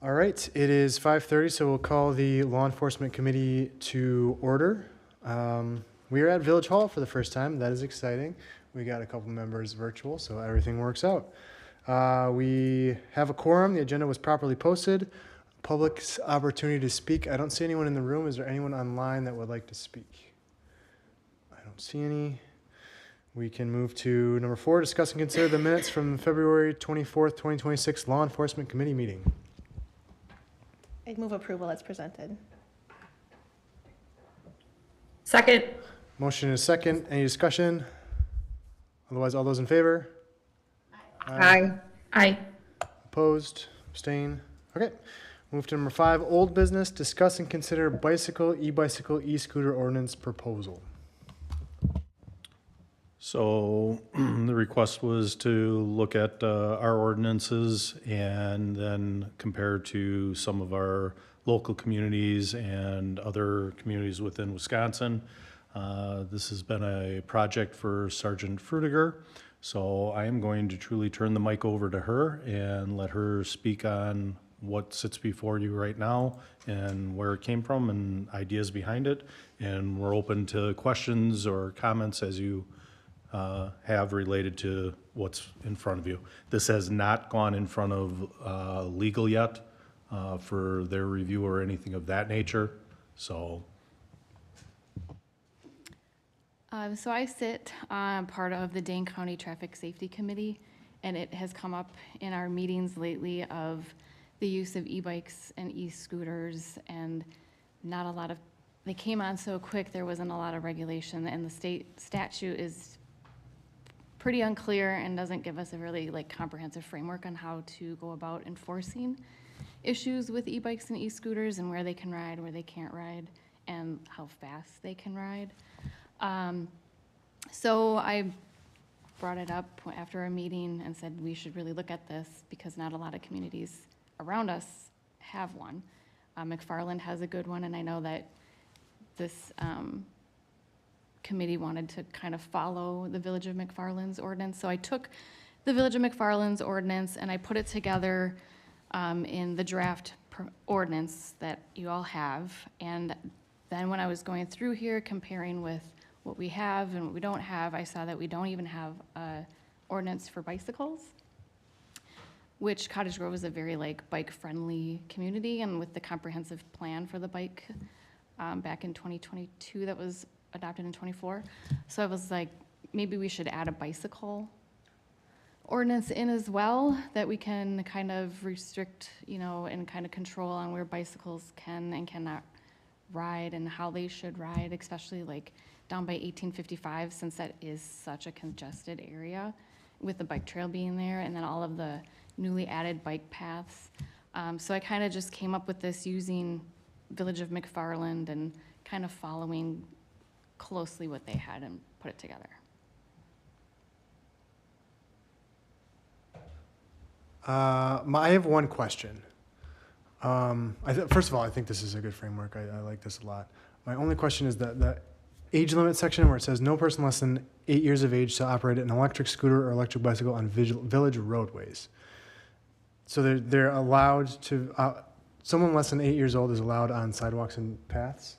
All right, it is 5:30, so we'll call the Law Enforcement Committee to order. We are at Village Hall for the first time. That is exciting. We got a couple members virtual, so everything works out. We have a quorum. The agenda was properly posted. Public's opportunity to speak. I don't see anyone in the room. Is there anyone online that would like to speak? I don't see any. We can move to number 4, discuss and consider the minutes from February 24th, 2026 Law Enforcement Committee meeting. I'd move approval as presented. Second. Motion is second. Any discussion? Otherwise, all those in favor? Aye. Aye. Opposed? Abstain? Okay. Move to number 5, old business, discuss and consider bicycle, e-bicycle, e-scooter ordinance proposal. So the request was to look at our ordinances and then compare to some of our local communities and other communities within Wisconsin. This has been a project for Sergeant Frudiger, so I am going to truly turn the mic over to her and let her speak on what sits before you right now and where it came from and ideas behind it. And we're open to questions or comments as you have related to what's in front of you. This has not gone in front of legal yet for their review or anything of that nature, so. So I sit on part of the Dane County Traffic Safety Committee, and it has come up in our meetings lately of the use of e-bikes and e-scooters, and not a lot of, they came on so quick, there wasn't a lot of regulation, and the state statute is pretty unclear and doesn't give us a really comprehensive framework on how to go about enforcing issues with e-bikes and e-scooters and where they can ride, where they can't ride, and how fast they can ride. So I brought it up after a meeting and said we should really look at this because not a lot of communities around us have one. McFarland has a good one, and I know that this committee wanted to kind of follow the Village of McFarland's ordinance. So I took the Village of McFarland's ordinance and I put it together in the draft ordinance that you all have. And then when I was going through here, comparing with what we have and what we don't have, I saw that we don't even have a ordinance for bicycles, which Cottage Grove is a very bike-friendly community, and with the comprehensive plan for the bike back in 2022 that was adopted in 24. So I was like, maybe we should add a bicycle ordinance in as well, that we can kind of restrict, and kind of control on where bicycles can and cannot ride and how they should ride, especially down by 1855, since that is such a congested area with the bike trail being there and then all of the newly added bike paths. So I kind of just came up with this using Village of McFarland and kind of following closely what they had and put it together. I have one question. First of all, I think this is a good framework. I like this a lot. My only question is that the age limit section where it says no person less than 8 years of age shall operate an electric scooter or electric bicycle on village roadways. So they're allowed to, someone less than 8 years old is allowed on sidewalks and paths?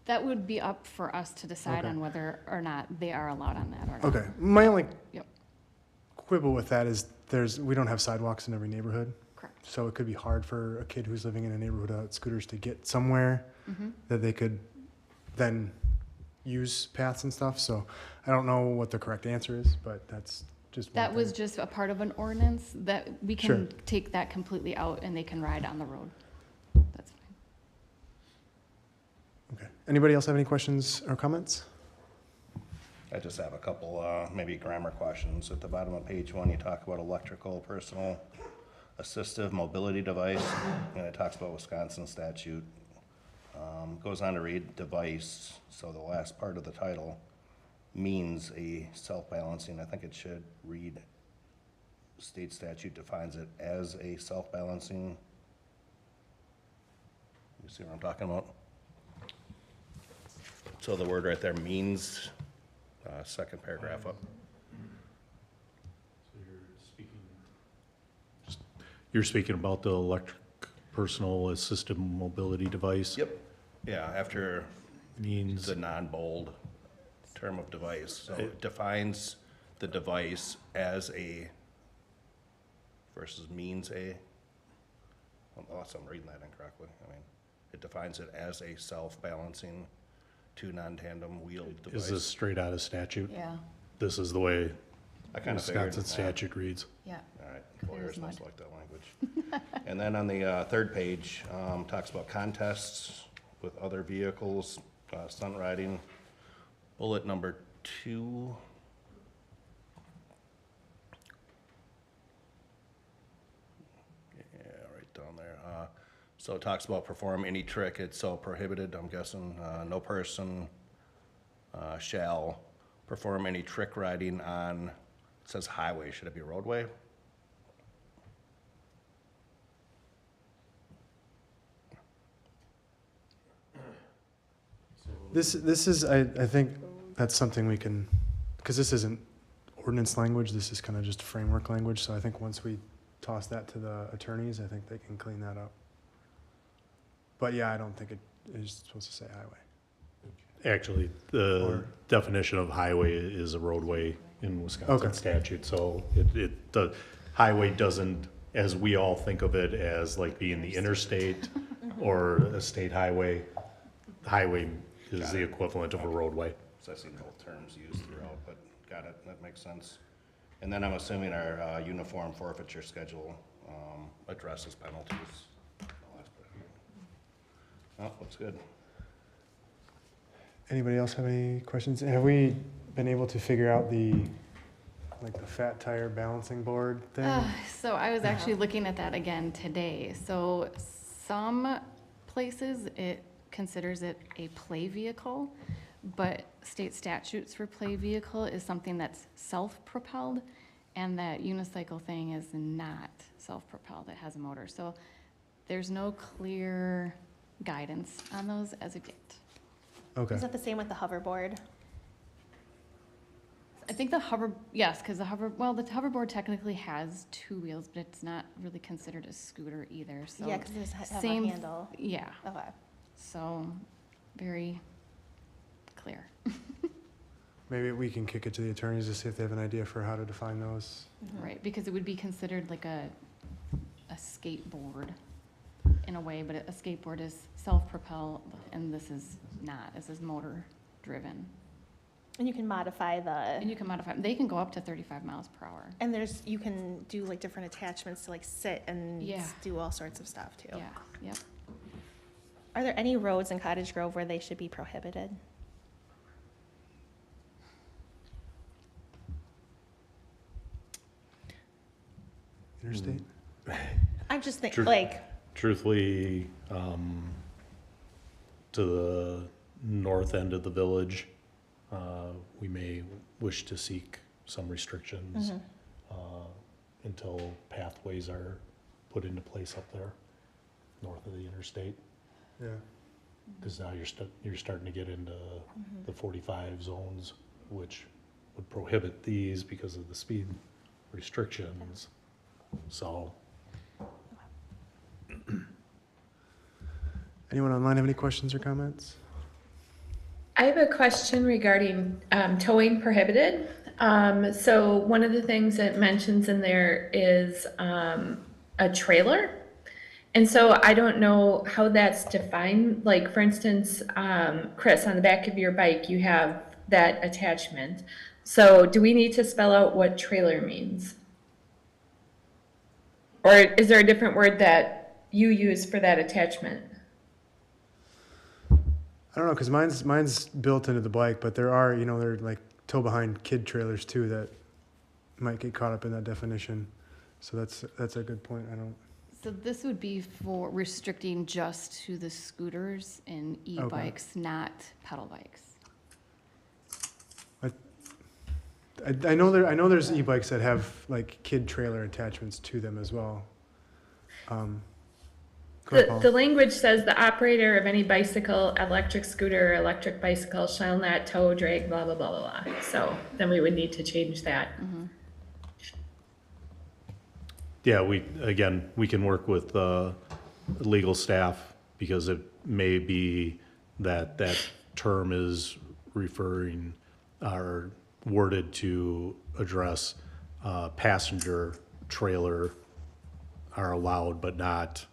That would be up for us to decide on whether or not they are allowed on that or not. Okay. My only Yep. quibble with that is we don't have sidewalks in every neighborhood. Correct. So it could be hard for a kid who's living in a neighborhood without scooters to get somewhere that they could then use paths and stuff. So I don't know what the correct answer is, but that's just one That was thing. just a part of an ordinance that we can Sure. take that completely out and they can ride on the road. That's fine. Okay. Anybody else have any questions or comments? I just have a couple, maybe grammar questions. At the bottom of page 1, you talk about electrical personal assistive mobility device, and it talks about Wisconsin statute. Goes on to read device, so the last part of the title means a self-balancing. I think it should read state statute defines it as a self-balancing. You see what I'm talking about? So the word right there means, second paragraph up. You're speaking about the electric personal assisted mobility device? Yep. Yeah, after Means, the non-bold term of device. So it defines the device as a versus means a, unless I'm reading that incorrectly. I mean, it defines it as a self-balancing two non-tandem wheeled is device. this straight out of statute? Yeah, This is the way I kind of figured. Wisconsin statute reads. yeah. All right, Clear lawyers as must mud. like that language. And then on the third page, talks about contests with other vehicles, stunt riding. Bullet number 2. Yeah, right down there. So it talks about perform any trick, it's so prohibited, I'm guessing, no person shall perform any trick riding on, it says highway, should it be roadway? This is, I think that's something we can, because this isn't ordinance language, this is kind of just framework language, so I think once we toss that to the attorneys, I think they can clean that up. But yeah, I don't think it is supposed to say highway. Actually, the Or- definition of highway is a roadway in Wisconsin Okay. statute, so the highway doesn't, as we all think of it, as like being the interstate or a state highway. Highway is the equivalent of a roadway. So I've seen both terms used throughout, but got it, that makes sense. And then I'm assuming our uniform forfeiture schedule addresses penalties. Oh, looks good. Anybody else have any questions? Have we been able to figure out the fat tire balancing board thing? So I was actually looking at that again today. So some places it considers it a play vehicle, but state statutes for play vehicle is something that's self-propelled, and that unicycle thing is not self-propelled, it has a motor. So there's no clear guidance on those as of yet. Okay, Is that the same with the hoverboard? I think the yes, because the hoverboard technically has two wheels, but it's not really considered a scooter either, so. Yeah, because it does have a same- handle. Yeah, Okay. so very clear. maybe we can kick it to the attorneys to see if they have an idea for how to define those. Right, because it would be considered like a skateboard in a way, but a skateboard is self-propelled, and this is not, this is motor-driven. And you can modify And you can modify, they can go up to 35 miles per hour. and you can do like different attachments to like sit and Yeah. do all sorts of stuff too. Yeah, yep. Are there any roads in Cottage Grove where they should be prohibited? Interstate? I'm just True. thinking, like, Truthfully, to the north end of the village, we may wish to seek some restrictions until pathways are put into place up there, north of the interstate. Yeah. Because now you're starting to get into the 45 zones, which would prohibit these because of the speed restrictions. So, Anyone online have any questions or comments? I have a question regarding towing prohibited. So one of the things it mentions in there is a trailer. And so I don't know how that's defined. Like, for instance, Chris, on the back of your bike, you have that attachment. So do we need to spell out what trailer means? Or is there a different word that you use for that attachment? I don't know, because mine's built into the bike, but there are, they're like tow behind kid trailers too that might get caught up in that definition. So that's a good point. I don't. So this would be for restricting just to the scooters and e-bikes, not pedal bikes. I know there's e-bikes that have like kid trailer attachments to them as well. Go ahead, Paul. The language says the operator of any bicycle, electric scooter, or electric bicycle shall not tow, drag, blah, blah, blah, blah, blah. So then we would need to change that. Yeah, we can work with legal staff because it may be that that term is referring or worded to address passenger trailer are allowed, but not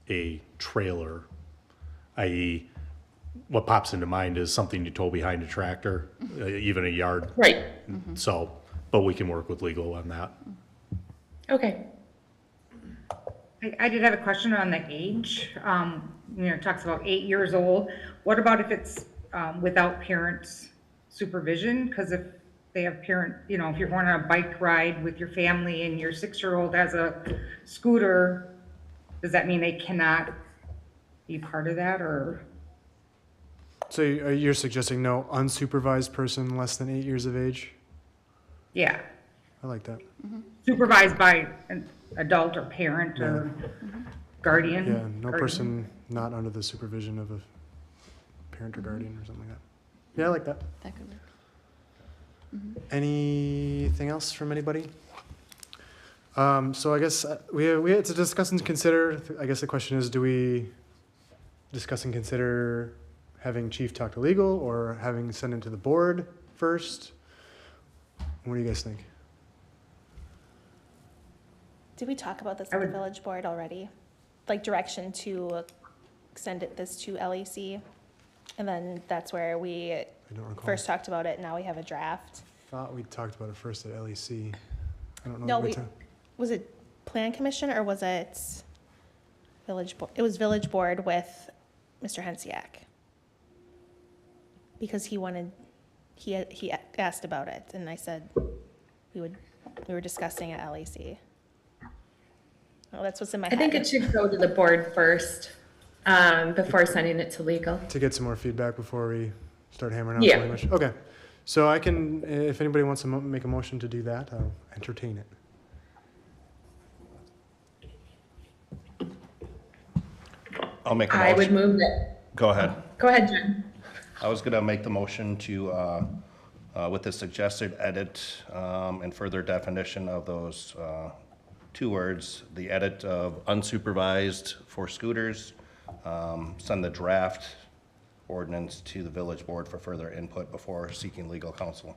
a trailer, i.e., what pops into mind is something you tow behind a tractor, even a yard. Right, So, but we can work with legal on that. okay. I did have a question on the age. It talks about 8 years old. What about if it's without parents' supervision? Because if they have if you're going on a bike ride with your family and your 6-year-old has a scooter, does that mean they cannot be part of that, or? So you're suggesting no unsupervised person less than 8 years of age? Yeah, I like that. supervised by an adult or parent or guardian? Yeah, no guardian. person not under the supervision of a parent or guardian or something like that. Yeah, I like that. That could work. Anything else from anybody? So I guess we had to discuss and consider. I guess the question is, do we discuss and consider having chief talk to legal or having send it to the board first? What do you guys think? Did we talk about this I at the would- village board already? Like direction to this to LEC? And then that's where we I don't recall. first talked about it, now we have a draft. Thought we talked about it first at LEC. I don't know. No, that we, was it plan commission or was it village board? It was village board with Mr. Hensiak. Because he asked about it and I said we were discussing at LEC. Oh, that's what's in my I head. think it should go to the board first, before sending it to legal. To get some more feedback before we start hammering out Yeah. the language. Okay, so I can, if anybody wants to make a motion to do that, I'll entertain it. I'll make a I would motion. move that. Go ahead. Go ahead, Jen. I was gonna make the motion to, with the suggested edit, and further definition of those, 2 words, the edit of unsupervised for scooters, send the draft ordinance to the village board for further input before seeking legal counsel.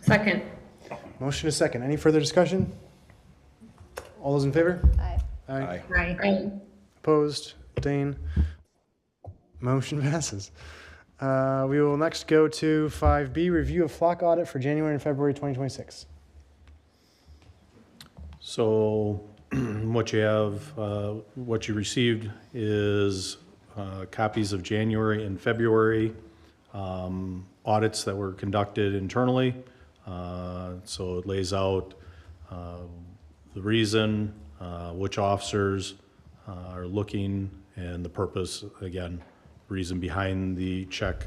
Second. Motion is second. Any further discussion? All those in favor? Aye. Aye. Right. Aye. Opposed? Abstained? Motion passes. We will next go to 5B, review of flock audit for January and February 2026. So what you have, what you received is copies of January and February audits that were conducted internally. So it lays out the reason, which officers are looking, and the purpose, again, reason behind the check.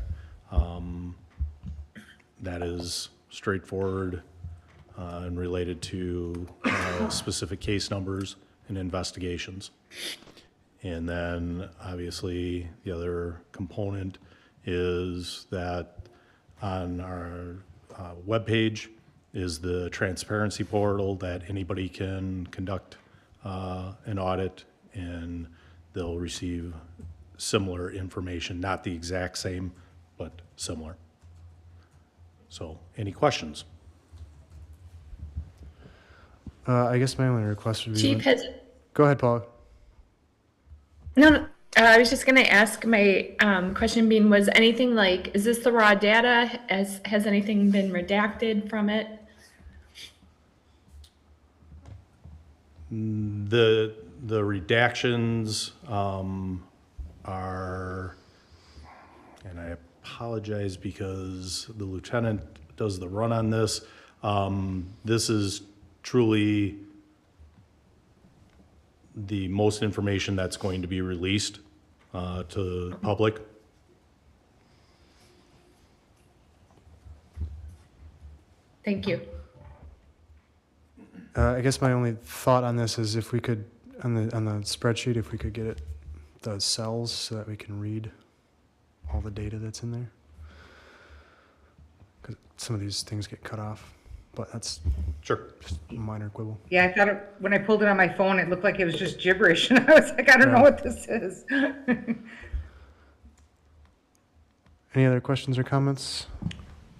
That is straightforward and related to specific case numbers and investigations. And then, obviously, the other component is that on our webpage is the transparency portal that anybody can conduct an audit, and they'll receive similar information, not the exact same, but similar. So, any questions? I guess my only request would be. Chief has, Go ahead, Paula. no, I was just gonna ask, my question being, was anything like, is this the raw data? Has anything been redacted from it? The redactions are, and I apologize because the lieutenant does the run on this. This is truly the most information that's going to be released to the public. Thank you. I guess my only thought on this is if we could, on the spreadsheet, if we could get it, the cells so that we can read all the data that's in there. Because some of these things get cut off but that's Sure. just a minor quibble. Yeah, I thought when I pulled it on my phone, it looked like it was just gibberish, and I was like, I don't know Yeah. what this is. Any other questions or comments?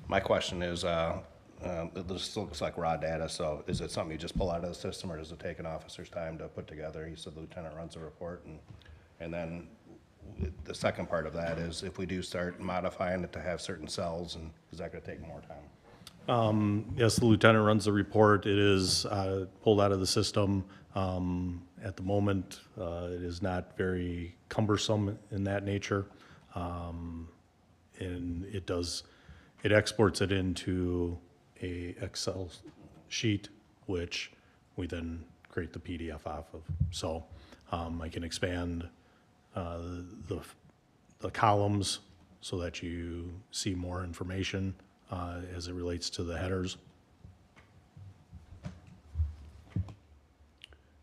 My question is, this looks like raw data, so is it something you just pull out of the system, or does it take an officer's time to put together? He said the lieutenant runs a report, and then the second part of that is if we do start modifying it to have certain cells, and is that gonna take more time? Yes, the lieutenant runs the report. It is pulled out of the system. At the moment, it is not very cumbersome in that nature. And it exports it into a Excel sheet, which we then create the PDF off of. So I can expand the columns so that you see more information as it relates to the headers.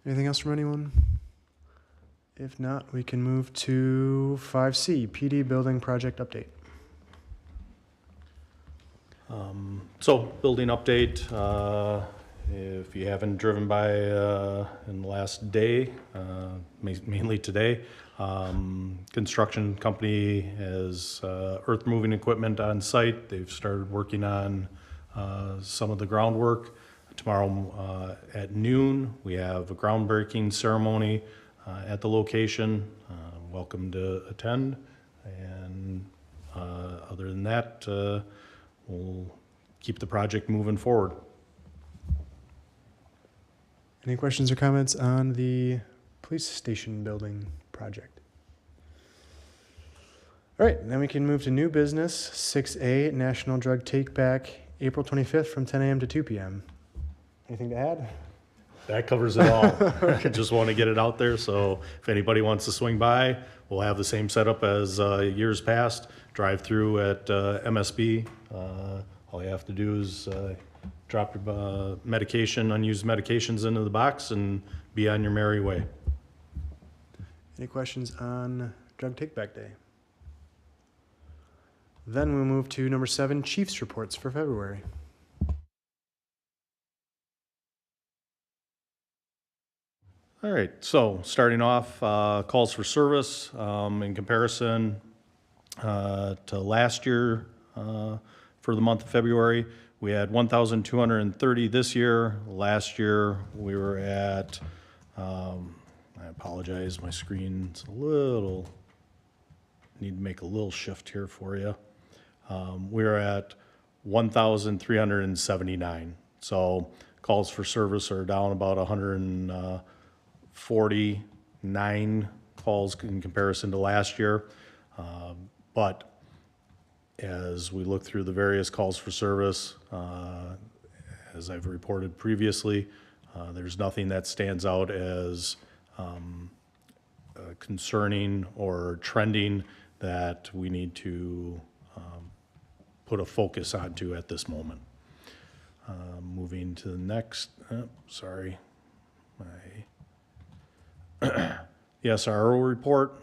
Anything else from anyone? If not, we can move to 5C, PD building project update. So, building update, if you haven't driven by in the last day, mainly today, construction company has earth moving equipment on site. They've started working on some of the groundwork. Tomorrow at noon, we have a groundbreaking ceremony at the location. Welcome to attend. And other than that, we'll keep the project moving forward. Any questions or comments on the police station building project? All right, then we can move to new business, 6A, National Drug Take Back, April 25th from 10 a.m. to 2 p.m. Anything to add? That covers it all. I just want to get it out there, so if anybody wants to swing by, we'll have the same setup as years past. Drive through at MSB. All you have to do is drop your medication, unused medications into the box, and be on your merry way. Any questions on Drug Take Back Day? Then we'll move to number 7, Chiefs reports for February. All right, so starting off, calls for service in comparison to last year for the month of February. We had 1,230 this year. Last year, we were at, I apologize, my screen's a little, need to make a little shift here for you. We were at 1,379. So calls for service are down about 149 calls in comparison to last year. But as we look through the various calls for service, as I've reported previously, there's nothing that stands out as concerning or trending that we need to put a focus onto at this moment. Moving to the next, sorry, the SRO report.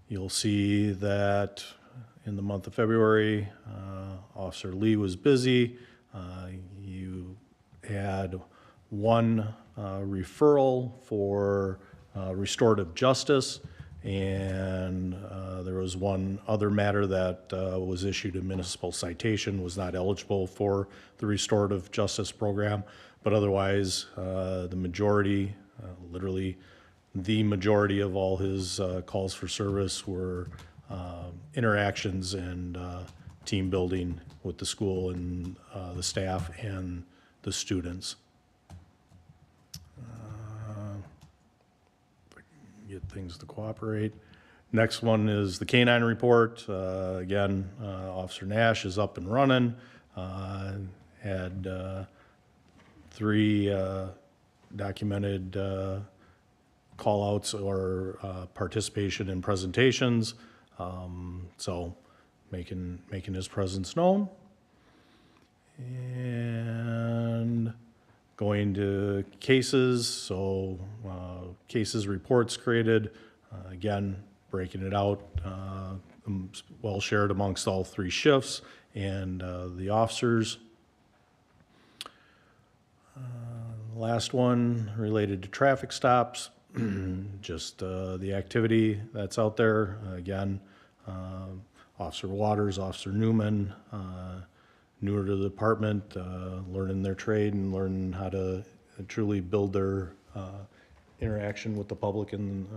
You'll see that in the month of February, Officer Lee was busy. You had one referral for restorative justice, and there was one other matter that was issued a municipal citation, was not eligible for the restorative justice program, but otherwise the majority, literally the majority of all his calls for service were interactions and team building with the school and the staff and the students. If I can get things to cooperate. Next one is the K-9 report. Again, Officer Nash is up and running. Had 3 documented call-outs or participation in presentations, so making his presence known. And going to cases, so cases reports created, again, breaking it out, well shared amongst all 3 shifts and the officers. last one related to traffic stops, just the activity that's out there. Again, Officer Waters, Officer Newman, newer to the department, learning their trade and learning how to truly build their interaction with the public and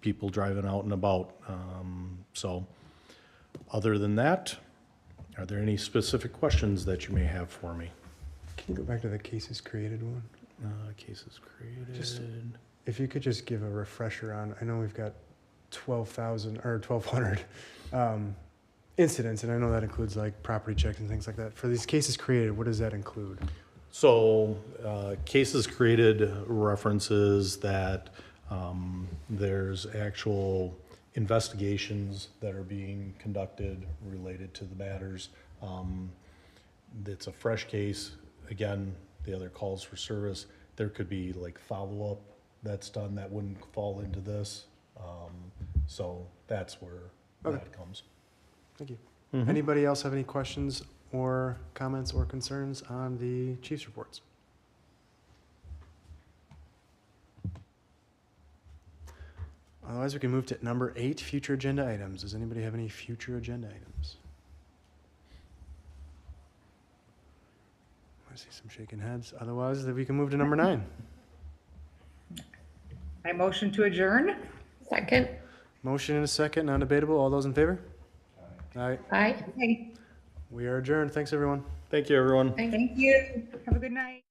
people driving out and about. So other than that, are there any specific questions that you may have for me? Can you go back to the cases created one? Cases created. Just- If you could just give a refresher on, I know we've got 12,000 or 1,200 incidents, and I know that includes like property checks and things like that. For these cases created, what does that include? So, cases created references that there's actual investigations that are being conducted related to the matters. It's a fresh case. Again, the other calls for service, there could be like follow-up that's done that wouldn't fall into this. So that's where Okay. that comes. Thank you. Anybody else have any questions or comments or concerns on the chief's reports? Otherwise, we can move to number 8, future agenda items. Does anybody have any future agenda items? I see some shaking heads. Otherwise, then we can move to number 9. I motion to adjourn. Second. Motion and a second, non-debatable. All those in favor? Aye. Aye. Okay, We are adjourned. Thanks, everyone. Thank you, everyone. thank you. Have a good night.